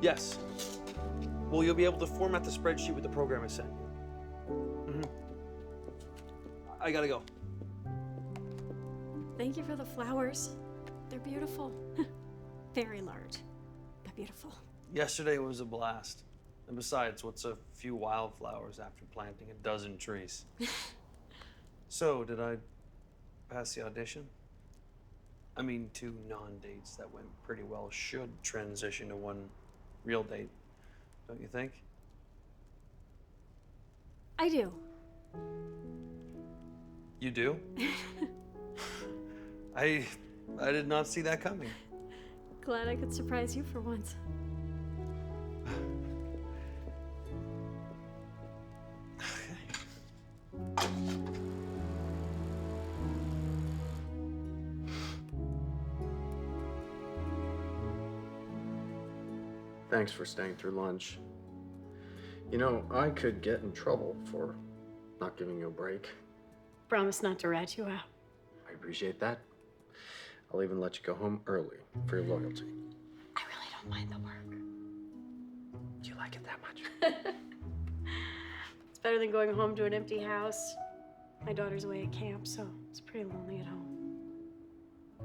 Yes. Well, you'll be able to format the spreadsheet with the program I sent you. I gotta go. Thank you for the flowers. They're beautiful. Very large, but beautiful. Yesterday was a blast. And besides, what's a few wildflowers after planting a dozen trees? So, did I pass the audition? I mean, 2 non-dates that went pretty well should transition to 1 real date, don't you think? I do. You do? I did not see that coming. Glad I could surprise you for once. Thanks for staying through lunch. You know, I could get in trouble for not giving you a break. Promise not to rat you out. I appreciate that. I'll even let you go home early for your loyalty. I really don't mind the work. Do you like it that much? It's better than going home to an empty house. My daughter's away at camp, so it's pretty lonely at home.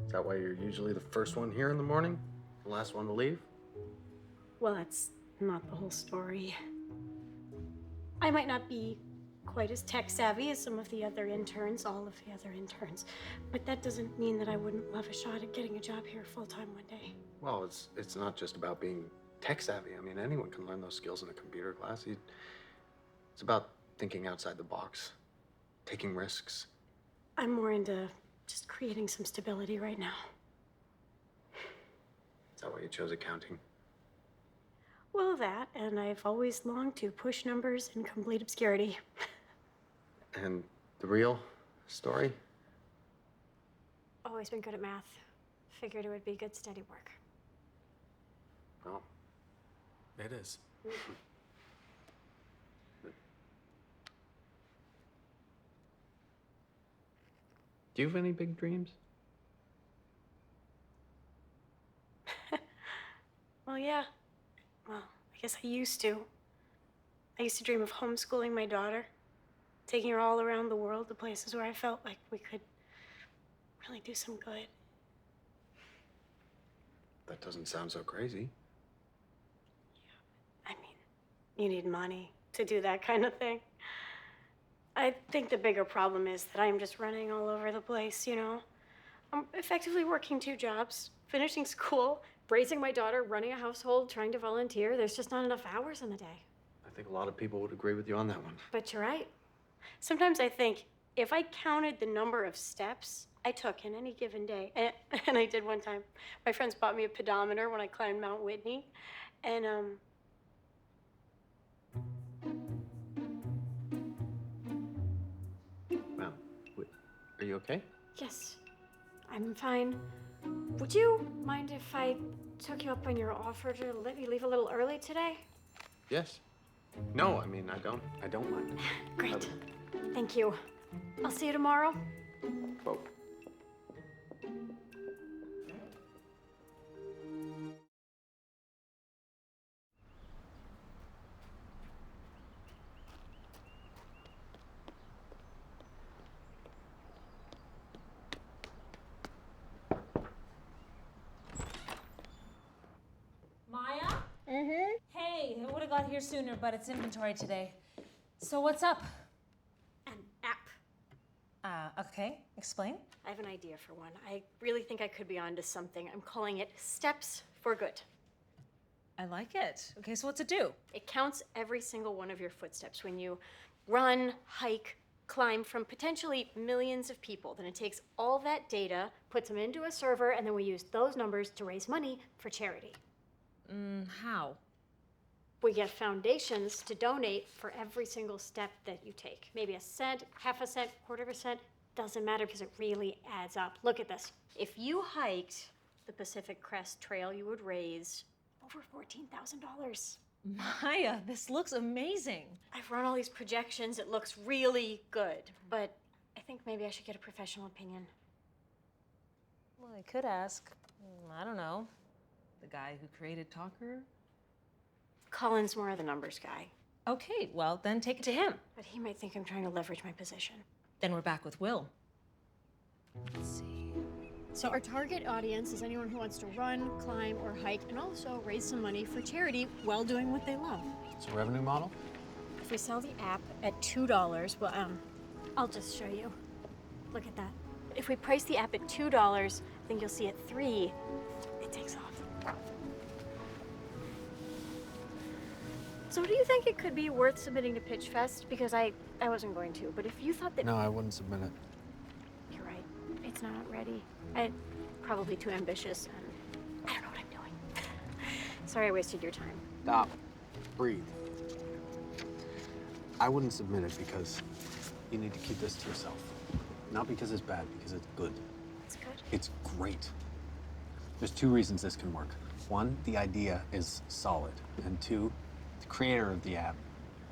Is that why you're usually the first one here in the morning? The last one to leave? Well, that's not the whole story. I might not be quite as tech savvy as some of the other interns, all of the other interns, but that doesn't mean that I wouldn't love a shot at getting a job here full-time one day. Well, it's not just about being tech savvy. I mean, anyone can learn those skills in a computer class. It's about thinking outside the box, taking risks. I'm more into just creating some stability right now. Is that why you chose accounting? Well, that, and I've always longed to push numbers in complete obscurity. And the real story? Always been good at math. Figured it would be good, steady work. Well, It is. do you have any big dreams? Well, yeah. Well, I guess I used to. I used to dream of homeschooling my daughter, taking her all around the world to places where I felt like we could really do some good. That doesn't sound so crazy. I mean, you need money to do that kind of thing. I think the bigger problem is that I'm just running all over the place, you know? I'm effectively working 2 jobs, finishing school, raising my daughter, running a household, trying to volunteer. There's just not enough hours in the day. I think a lot of people would agree with you on that one. But you're right. Sometimes I think if I counted the number of steps I took in any given day, and I did one time. My friends bought me a pedometer when I climbed Mount Whitney, and Well, are you okay? yes, I'm fine. Would you mind if I took you up on your offer to let me leave a little early today? Yes. No, I mean, I don't mind. Great. Thank you. I'll see you tomorrow. Well, Maya? Mm-hmm. Hey, I would have got here sooner, but it's inventory today. So what's up? An app. Okay, explain. I have an idea for one. I really think I could be onto something. I'm calling it Steps for Good. I like it. Okay, so what's it do? It counts every single one of your footsteps when you run, hike, climb from potentially millions of people. Then it takes all that data, puts them into a server, and then we use those numbers to raise money for charity. How? We get foundations to donate for every single step that you take. Maybe a cent, half a cent, quarter of a cent, doesn't matter because it really adds up. Look at this. If you hiked the Pacific Crest Trail, you would raise over $14,000. Maya, this looks amazing. I've run all these projections. It looks really good, but I think maybe I should get a professional opinion. Well, I could ask, I don't know, the guy who created Talker? Colin's more of the numbers guy, Okay, well, then take it to him. but he might think I'm trying to leverage my position. Then we're back with Will. Let's see. So our target audience is anyone who wants to run, climb, or hike, and also raise some money for charity while doing what they love. It's a revenue model? If we sell the app at $2, well, I'll just show you. Look at that. If we price the app at $2, I think you'll see at $3, it takes off. So do you think it could be worth submitting to Pitch Fest? Because I wasn't going to, but if you thought that... No, I wouldn't submit it. You're right. It's not ready. I'm probably too ambitious, and I don't know what I'm doing. Sorry I wasted your time. Stop. Breathe. I wouldn't submit it because you need to keep this to yourself. Not because it's bad, because it's good. It's good. It's great. There's 2 reasons this can work. 1, the idea is solid. And 2, the creator of the app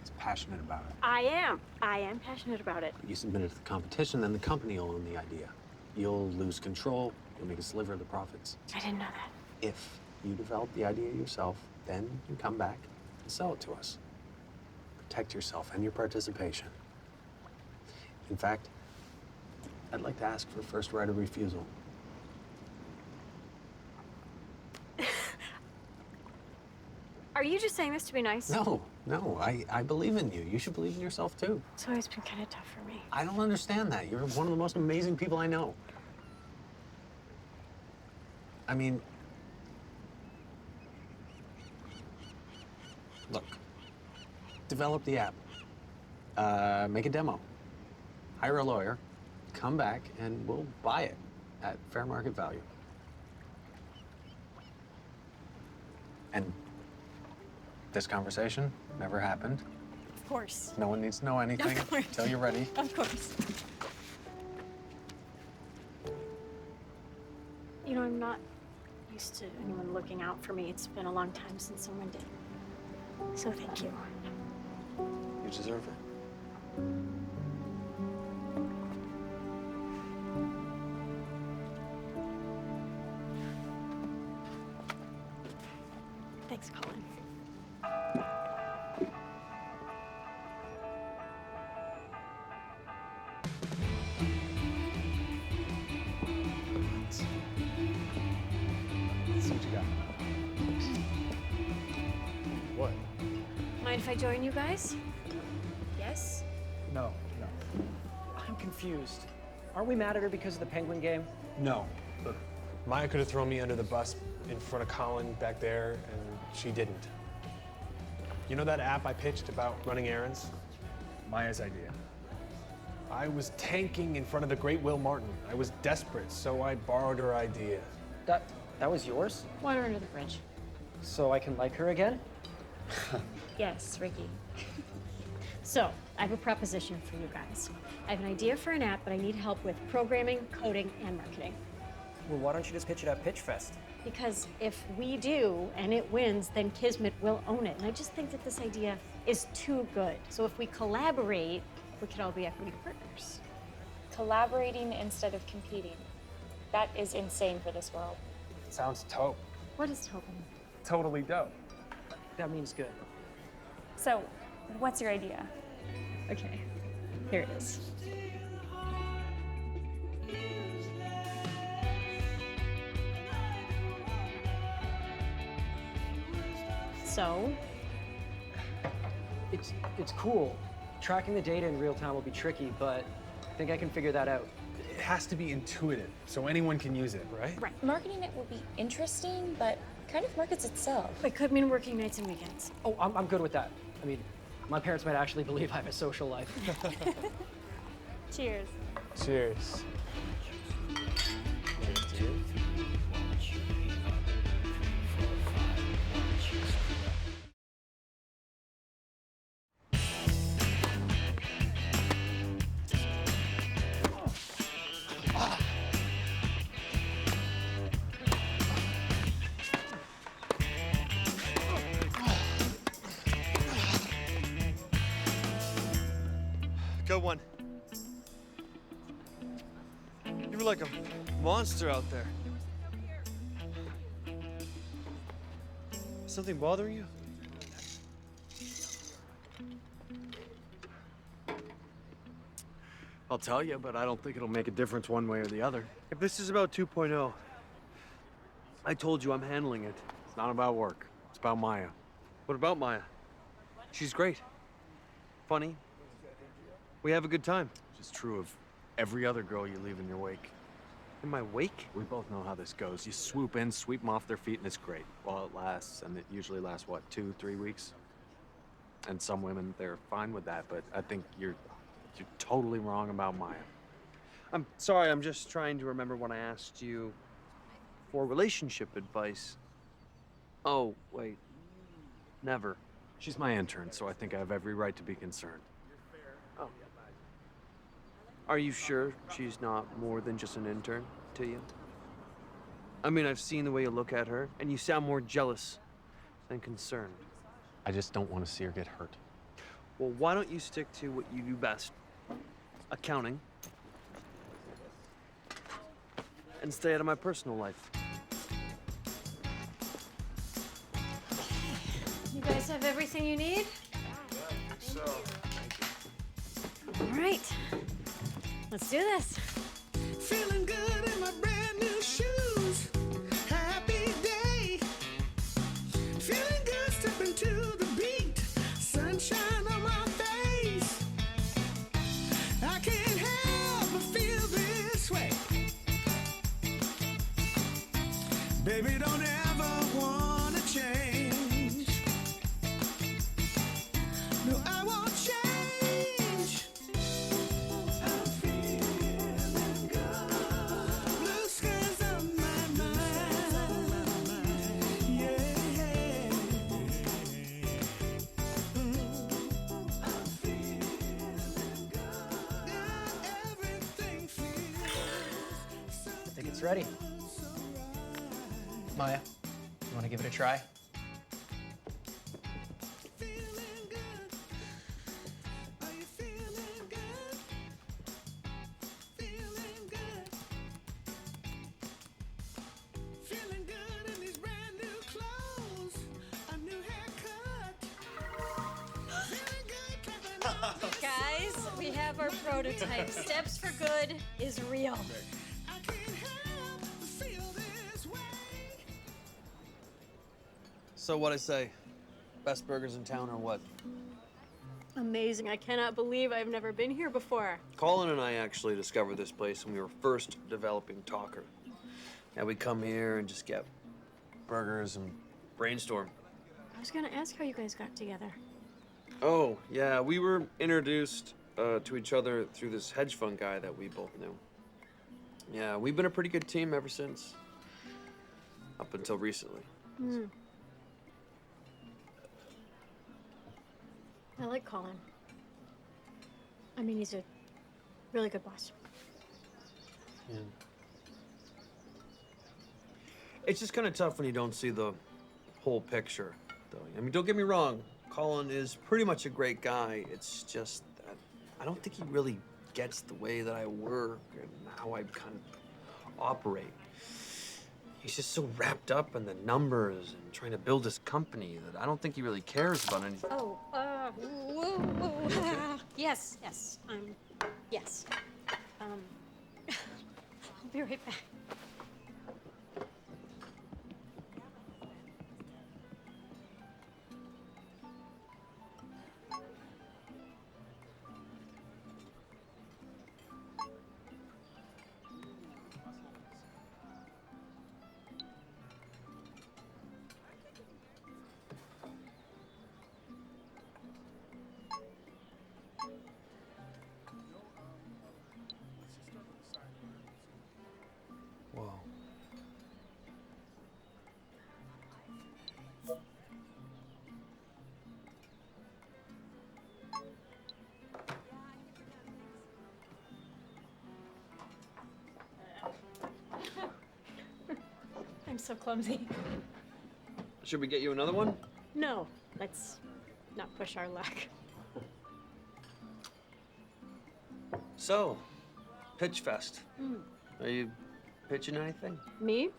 is passionate about it. I am passionate about it. You submit it to the competition, then the company will own the idea. You'll lose control, you'll make a sliver of the profits. I didn't know that. If you develop the idea yourself, then you come back and sell it to us. Protect yourself and your participation. In fact, I'd like to ask for first right of refusal. Are you just saying this to be nice? No, I believe in you. You should believe in yourself too. It's always been kind of tough for me. I don't understand that. You're one of the most amazing people I know. I mean, look, develop the app, make a demo, hire a lawyer, come back, and we'll buy it at fair market value. And this conversation never happened. Of course. No one needs to know anything Of course. until you're ready. Of course. You know, I'm not used to anyone looking out for me. It's been a long time since someone did. So thank you. You deserve it. Thanks, Colin. See what you got. What? Mind if I join you guys? Yes? No. I'm confused. Aren't we mad at her because of the Penguin game? No. Look, Maya could have thrown me under the bus in front of Colin back there, and she didn't. You know that app I pitched about running errands? Maya's idea. I was tanking in front of the great Will Martin. I was desperate, so I borrowed her idea. That was yours? Water under the bridge. So I can like her again? Yes, Ricky. So, I have a proposition for you guys. I have an idea for an app, but I need help with programming, coding, and marketing. Well, why don't you just pitch it at Pitch Fest? Because if we do and it wins, then Kismet will own it. And I just think that this idea is too good. So if we collaborate, we could all be equity partners. Collaborating instead of competing. That is insane for this world. Sounds dope. What is Tobin? Totally dope. That means good. So, what's your idea? Okay, here it is. So, It's cool. Tracking the data in real time will be tricky, but I think I can figure that out. It has to be intuitive, so anyone can use it, right? right. Marketing it will be interesting, but kind of markets itself. It could mean working nights and weekends. Oh, I'm good with that. I mean, my parents might actually believe I have a social life. Cheers. Cheers. Good one. You were like a monster out there. Something bothering you? I'll tell you, but I don't think it'll make a difference one way or the other. If this is about 2.0, I told you I'm handling it. It's not about work. It's about Maya. What about Maya? She's great. Funny. We have a good time. Which is true of every other girl you leave in your wake. In my wake? We both know how this goes. You swoop in, sweep them off their feet, and it's great. While it lasts, and it usually lasts, what, 2-3 weeks? And some women, they're fine with that, but I think you're totally wrong about Maya. I'm sorry, I'm just trying to remember when I asked you for relationship advice. Oh, wait. Never. She's my intern, so I think I have every right to be concerned. Oh. Are you sure she's not more than just an intern to you? I mean, I've seen the way you look at her, and you sound more jealous than concerned. I just don't want to see her get hurt. Well, why don't you stick to what you do best? Accounting. And stay out of my personal life. You guys have everything you need? All right. Let's do this. Feeling good in my brand new shoes. Happy day. Feeling good stepping to the beat. Sunshine on my face. I can't help but feel this way. Baby, don't ever wanna change. No, I won't change. I'm feeling good. Blue skies on my mind. Yeah. I'm feeling good. Everything feels so I think it's ready. Maya, you want to give it a try? feeling good. Are you feeling good? Feeling good. Feeling good in these brand new clothes. A new haircut. Feeling good, clapping on the Guys, we have our prototype. Steps for Good is real. I can't help but feel this way. So what'd I say? Best burgers in town or what? Amazing. I cannot believe I've never been here before. Colin and I actually discovered this place when we were first developing Talker. And we come here and just get burgers and brainstorm. I was gonna ask how you guys got together. Oh, yeah, we were introduced to each other through this hedge fund guy that we both knew. Yeah, we've been a pretty good team ever since. Up until recently. I like Colin. I mean, he's a really good boss. It's just kind of tough when you don't see the whole picture, though. I mean, don't get me wrong. Colin is pretty much a great guy. It's just that I don't think he really gets the way that I work and how I kind of operate. He's just so wrapped up in the numbers and trying to build his company that I don't think he really cares about anything. Oh, yes, yes, yes. I'll be right back. Whoa. I'm so clumsy. Should we get you another one? No, let's not push our luck. So, Pitch Fest. Are you pitching anything? Me?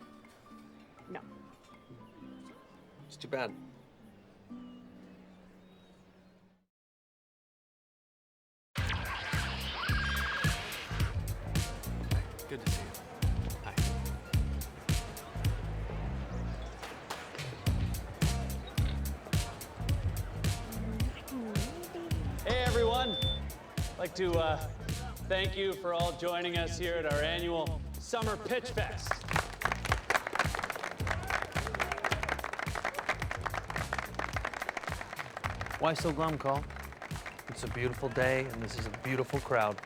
No. It's too bad. Good to see you. Hi. Hey everyone, I'd like to thank you for all joining us here at our annual Summer Pitch Fest. Why so glum, Call? It's a beautiful day, and this is a beautiful crowd.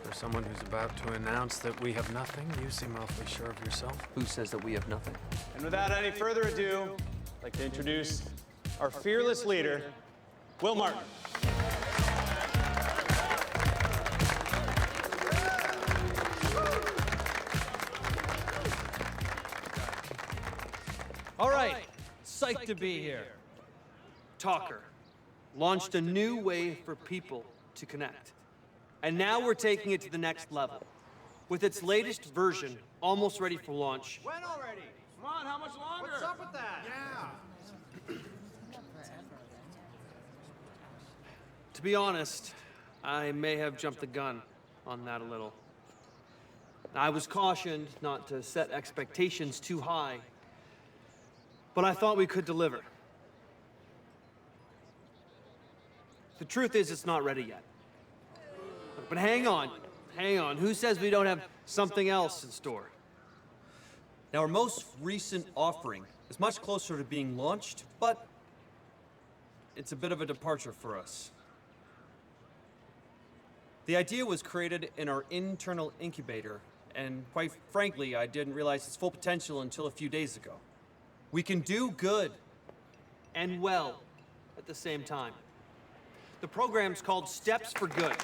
For someone who's about to announce that we have nothing, you seem awfully sure of yourself. Who says that we have nothing? And without any further ado, I'd like to introduce our fearless leader, Will Martin. All right, psyched to be here. Talker launched a new way for people to connect. And now we're taking it to the next level. With its latest version almost ready for launch. When already? Come on, how much longer? What's up with that? Yeah. To be honest, I may have jumped the gun on that a little. I was cautioned not to set expectations too high, but I thought we could deliver. The truth is, it's not ready yet. But hang on. Who says we don't have something else in store? Now, our most recent offering is much closer to being launched, but it's a bit of a departure for us. The idea was created in our internal incubator, and quite frankly, I didn't realize its full potential until a few days ago. We can do good and well at the same time. The program's called Steps for Good.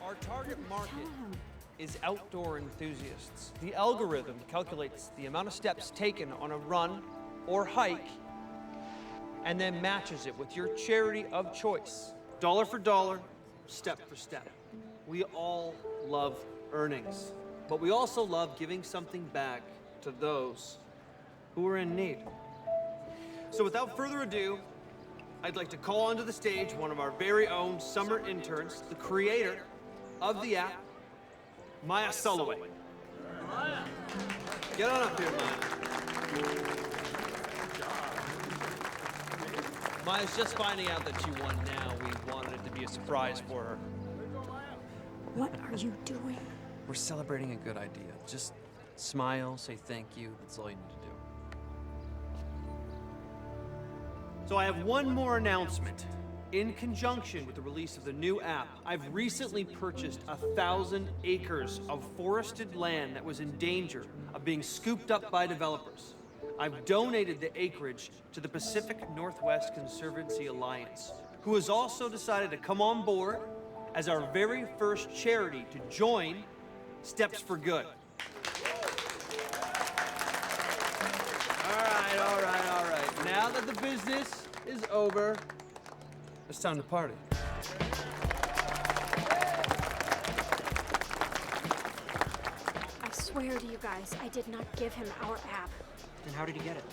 Our target market is outdoor enthusiasts. The algorithm calculates the amount of steps taken on a run or hike and then matches it with your charity of choice. Dollar for dollar, step for step. We all love earnings, but we also love giving something back to those who are in need. So without further ado, I'd like to call onto the stage one of our very own summer interns, the creator of the app, Maya Sulloway. Get on up here, Maya. Maya's just finding out that you won now. We wanted it to be a surprise for her. What are you doing? We're celebrating a good idea. Just smile, say thank you. That's all you need to do. So I have one more announcement. In conjunction with the release of the new app, I've recently purchased 1,000 acres of forested land that was in danger of being scooped up by developers. I've donated the acreage to the Pacific Northwest Conservancy Alliance, who has also decided to come on board as our very first charity to join Steps for Good. All right. Now that the business is over, it's time to party. I swear to you guys, I did not give him our app. Then how did he get it?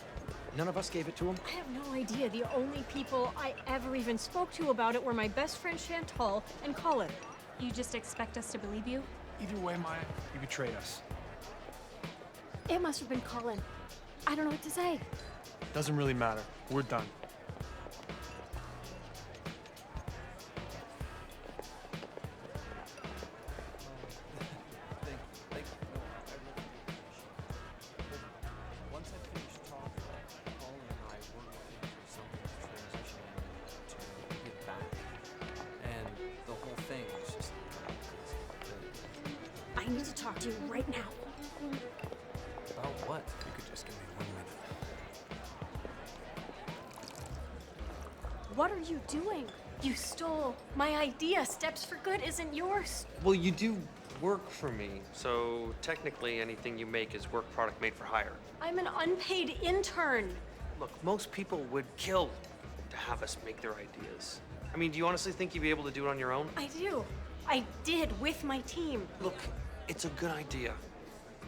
None of us gave it to him. I have no idea. The only people I ever even spoke to about it were my best friend Chantal and Colin. You just expect us to believe you? Either way, Maya, you betrayed us. It must have been Colin. I don't know what to say. Doesn't really matter. We're done. Thank you. No, I really appreciate it. Once I finished talking, Colin and I were looking for something to transition to give back. And the whole thing was just I need to talk to you right now. about what? You could just give me 1 minute. What are you doing? You stole my idea. Steps for Good isn't yours. Well, you do work for me, so technically anything you make is work product made for hire. I'm an unpaid intern. Look, most people would kill to have us make their ideas. I mean, do you honestly think you'd be able to do it on your own? I do. I did with my team. Look, it's a good idea.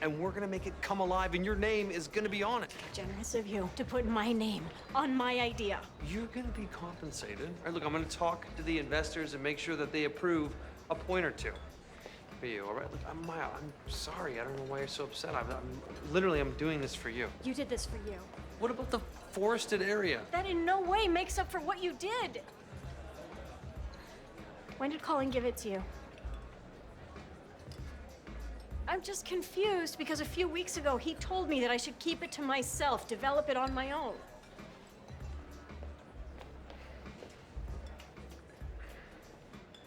and we're gonna make it come alive, and your name is gonna be on it. Generous of you to put my name on my idea. You're gonna be compensated. All right, look, I'm gonna talk to the investors and make sure that they approve a point or two for you, all right? Look, Maya, I'm sorry. I don't know why you're so upset. I'm doing this for you. You did this for you. What about the forested area? That in no way makes up for what you did. When did Colin give it to you? I'm just confused because a few weeks ago he told me that I should keep it to myself, develop it on my own.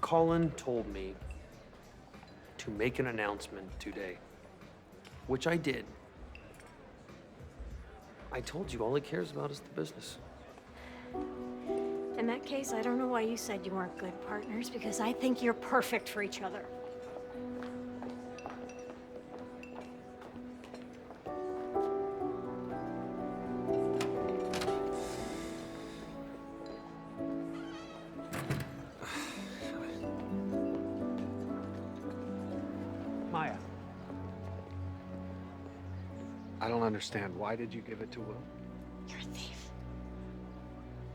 Colin told me to make an announcement today, which I did. I told you all he cares about is the business. In that case, I don't know why you said you weren't good partners, because I think you're perfect for each other. Maya. I don't understand. Why did you give it to Will? You're a thief.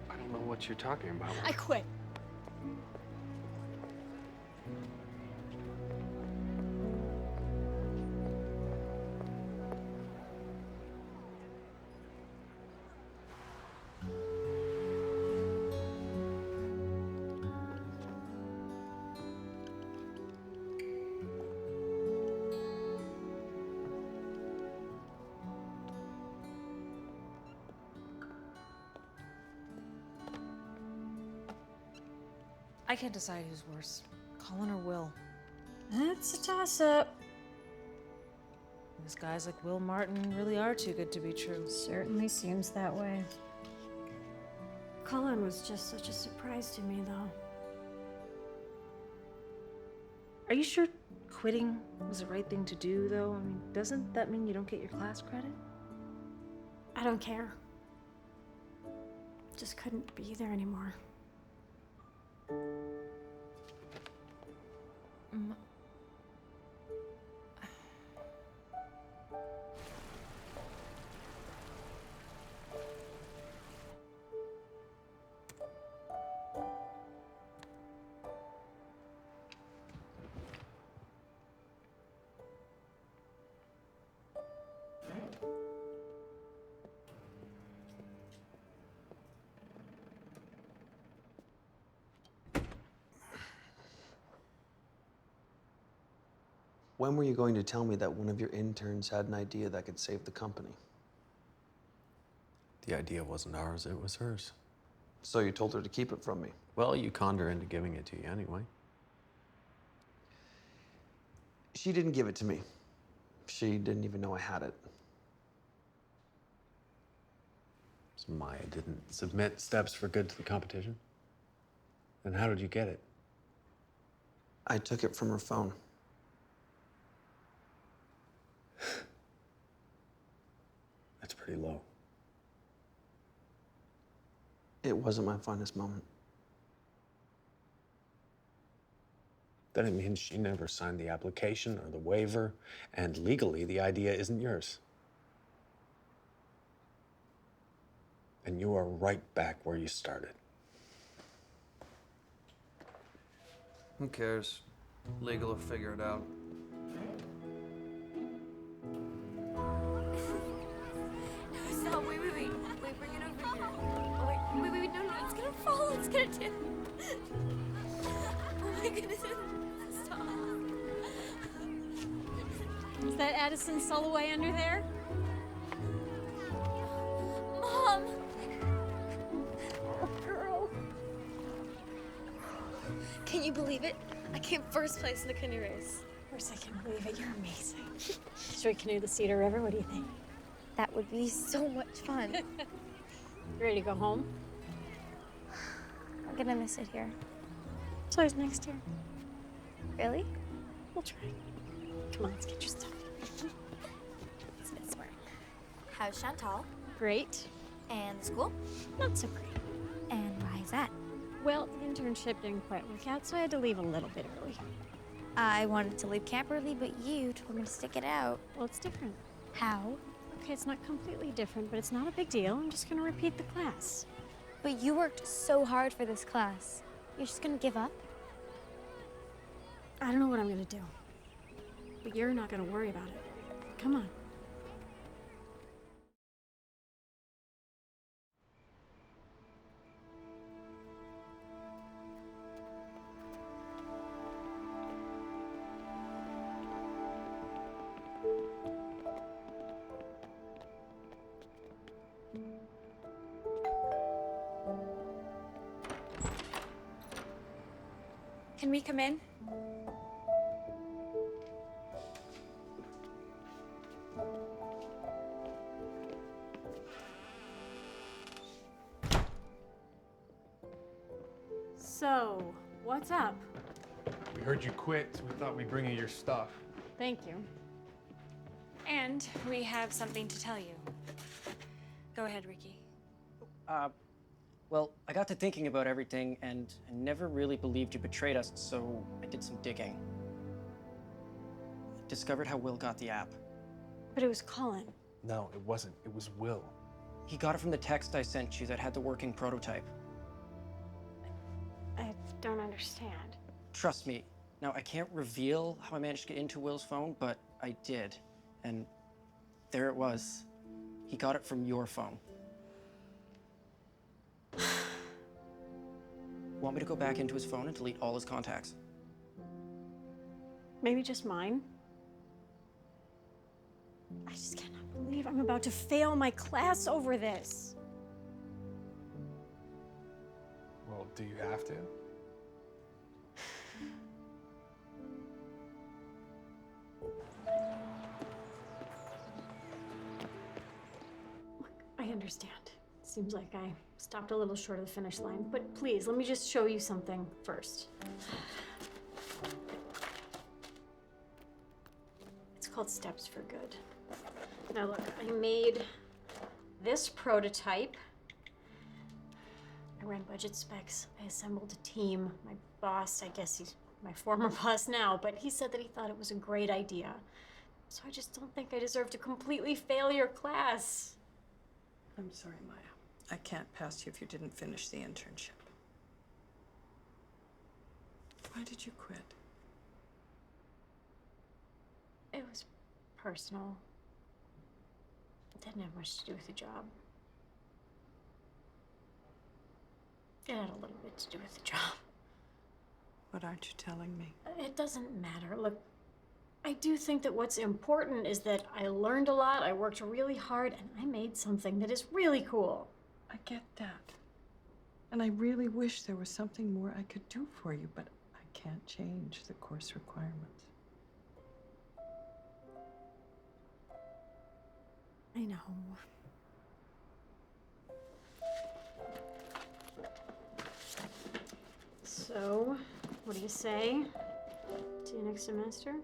I don't know what you're talking about. I quit. I can't decide who's worse, Colin or Will. That's a toss-up. These guys like Will Martin really are too good to be true. Certainly seems that way. Colin was just such a surprise to me, though. Are you sure quitting was the right thing to do, though? I mean, doesn't that mean you don't get your class credit? I don't care. Just couldn't be there anymore. When were you going to tell me that one of your interns had an idea that could save the company? The idea wasn't ours, it was hers. So you told her to keep it from me? Well, you conned her into giving it to you anyway. She didn't give it to me. She didn't even know I had it. So Maya didn't submit steps for good to the competition? Then how did you get it? I took it from her phone. That's pretty low. It wasn't my finest moment. Then it means she never signed the application or the waiver, and legally the idea isn't yours. And you are right back where you started. Who cares? Legal will figure it out. Stop, wait, bring it over here. Oh, wait, no, it's gonna fall, it's gonna tip. Oh my goodness, stop. Is that Addison Soloway under there? Mom! Oh, girl. Can you believe it? I came first place in the canoe race. Of course I can believe it. You're amazing. Should we canoe the Cedar River? What do you think? That would be so much fun. You ready to go home? I'm gonna miss it here. So is next year. Really? We'll try. Come on, let's get your stuff. It's a bit smart. How's Chantal? Great. And the school? Not so great. And why is that? Well, the internship didn't quite work out, so I had to leave a little bit early. I wanted to leave camp early, but you told me to stick it out. Well, it's different. How? Okay, it's not completely different, but it's not a big deal. I'm just gonna repeat the class. But you worked so hard for this class. You're just gonna give up? I don't know what I'm gonna do. But you're not gonna worry about it. Come on. Can we come in? So, what's up? We heard you quit, so we thought we'd bring you your stuff. Thank you. And we have something to tell you. Go ahead, Ricky. Well, I got to thinking about everything, and I never really believed you betrayed us, so I did some digging. I discovered how Will got the app. But it was Colin. No, it wasn't. It was Will. He got it from the text I sent you that had the working prototype. I don't understand. Trust me. Now, I can't reveal how I managed to get into Will's phone, but I did. And there it was. He got it from your phone. Want me to go back into his phone and delete all his contacts? Maybe just mine? I just cannot believe I'm about to fail my class over this. Well, do you have to? I understand. Seems like I stopped a little short of the finish line, but please, let me just show you something first. It's called Steps for Good. Now look, I made this prototype. I ran budget specs. I assembled a team. My boss, I guess he's my former boss now, but he said that he thought it was a great idea. So I just don't think I deserve to completely fail your class. I'm sorry, Maya. I can't pass you if you didn't finish the internship. Why did you quit? It was personal. It didn't have much to do with the job. It had a little bit to do with the job. What aren't you telling me? It doesn't matter. Look, I do think that what's important is that I learned a lot, I worked really hard, and I made something that is really cool. I get that. And I really wish there was something more I could do for you, but I can't change the course requirements. I know. So, what do you say? See you next semester?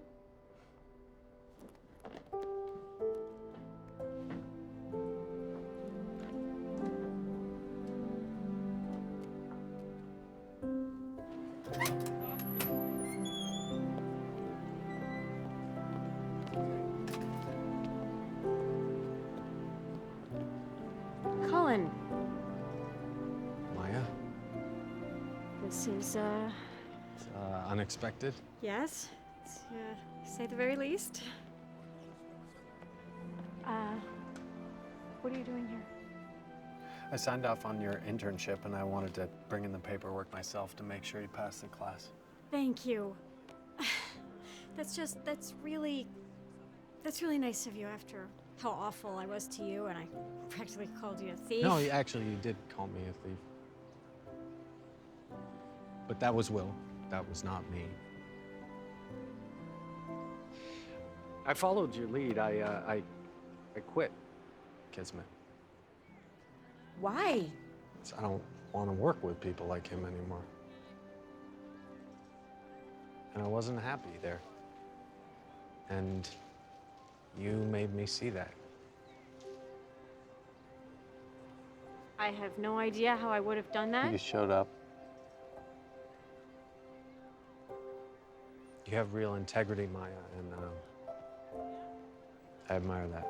Colin, Maya, this is, it's, unexpected. yes, it's, say the very least. What are you doing here? I signed off on your internship and I wanted to bring in the paperwork myself to make sure you passed the class. Thank you. That's really nice of you after how awful I was to you and I practically called you a thief. No, actually, you did call me a thief. But that was Will. That was not me. I followed your lead. I quit Kismet. Why? I don't want to work with people like him anymore. And I wasn't happy there. And you made me see that. I have no idea how I would have done that. You showed up. You have real integrity, Maya, and I admire that.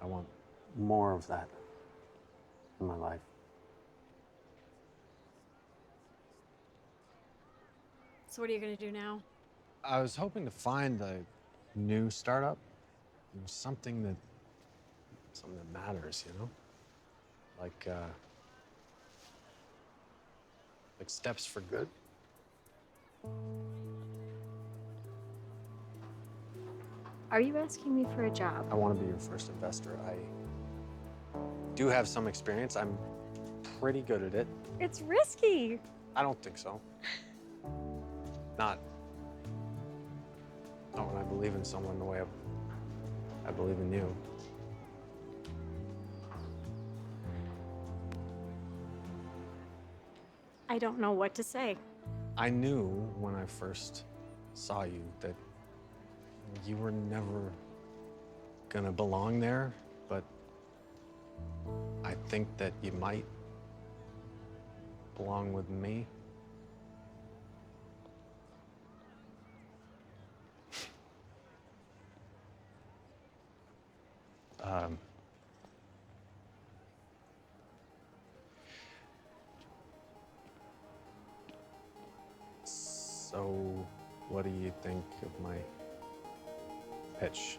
I want more of that in my life. So what are you gonna do now? I was hoping to find a new startup, something that matters, you know? Like Steps for Good. Are you asking me for a job? I want to be your first investor. I do have some experience. I'm pretty good at it. It's risky. I don't think so. Not when I believe in someone the way I believe in you. I don't know what to say. I knew when I first saw you that you were never gonna belong there, but I think that you might belong with me. So, what do you think of my pitch?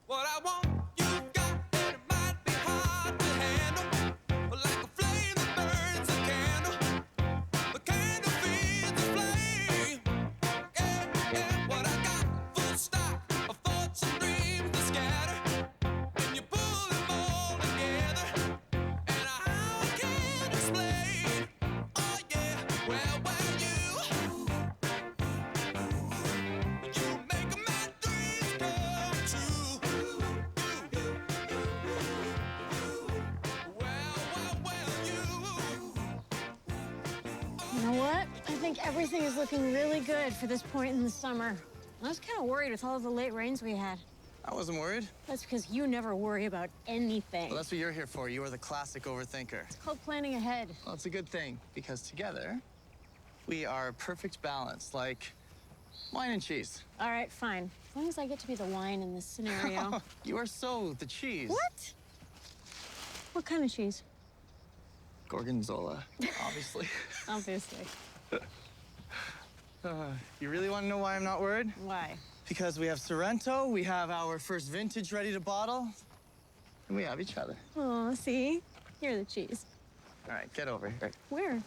What I want, you got, and it might be hard to handle. But like a flame that burns a candle, the candle feeds the flame. Yeah, yeah, what I got, full stock of thoughts and dreams that scatter. And you pull them all together, and I can't explain. Oh yeah, well, you make my dreams come true. You know what? I think everything is looking really good for this point in the summer. I was kind of worried with all of the late rains we had. I wasn't worried. That's because you never worry about anything. Well, that's what you're here for. You are the classic overthinker. It's called planning ahead. Well, it's a good thing, because together, we are a perfect balance, like wine and cheese. All right, fine. As long as I get to be the wine in this scenario. You are so the cheese. What? What kind of cheese? Gorgonzola, obviously. Obviously. You really want to know why I'm not worried? Why? Because we have Sorrento, we have our first vintage ready to bottle, and we have each other. Oh, see? You're the cheese. All right, get over here. Where?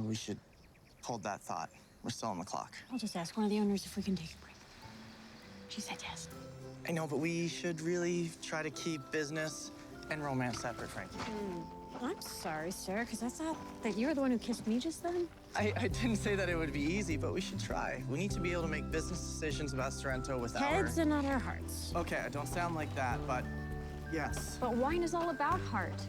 We should hold that thought. We're still on the clock. I'll just ask one of the owners if we can take a break. She said yes. I know, but we should really try to keep business and romance separate, Frankie. I'm sorry, sir, because I thought that you were the one who kissed me just then. I didn't say that it would be easy, but we should try. We need to be able to make business decisions about Sorrento with Heads and not our hearts. Okay, I don't sound like that, but yes. But wine is all about heart.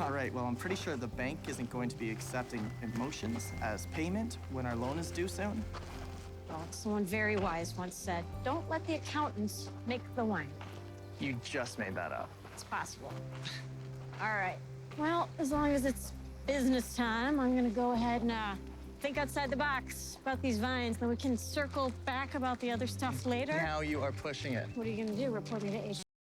All right, well, I'm pretty sure the bank isn't going to be accepting emotions as payment when our loan is due soon. Well, someone very wise once said, don't let the accountants make the wine. You just made that up. It's possible. All right. Well, as long as it's business time, I'm gonna go ahead and think outside the box about these vines, then we can circle back about the other stuff later. Now you are pushing it. What are you gonna do, report me to